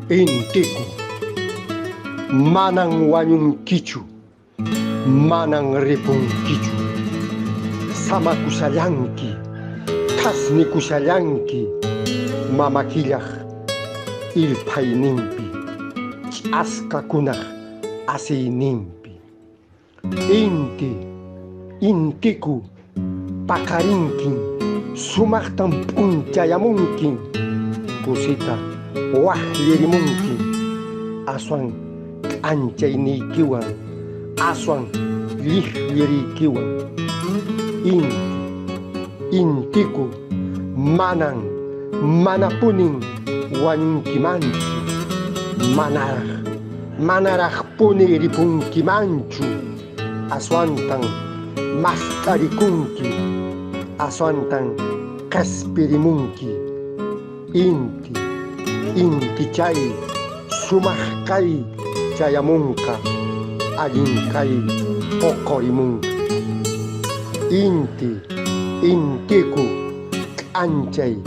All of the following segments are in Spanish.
Intiku, manang wanyungkichu, manang repungkichu, sama kusayanki, kasni kusayanki, mamakillah ilpay nimpi, aska kunah asi nimpi. Intiku, pakarinkin, sumaktan punchayamunkin, kusita wahlirimunkin, aswan anchayniykiwan, aswan liqliriykiwan. Intiku, manapunin wañunkimanchu, manaraq puniripunkimanchu, aswantan masqarikunki, aswantan kaspirimunki. Inti chay sumaq kay chayamunka, allin kay poqorimunka. Intiku, k'anchay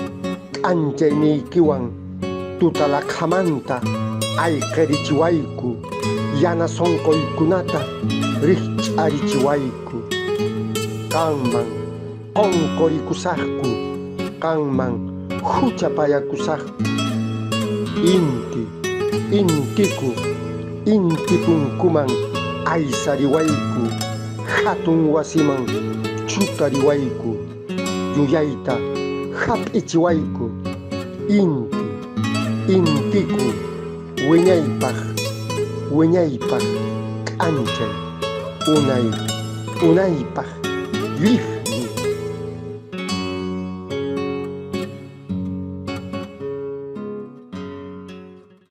tutalaqhamanta ayqirichiwayku, yana sonqoykunata rikch'arichiwayku. Kanman qonqorikusaqku, kanman huchapayakusaqku. Intiku, inti punkuman aysariwayku, hatun wasiman chutariwayku, yuyayta hap'ichiwayku. Intiku, wiñaypaq k'anchay, unaypaq llif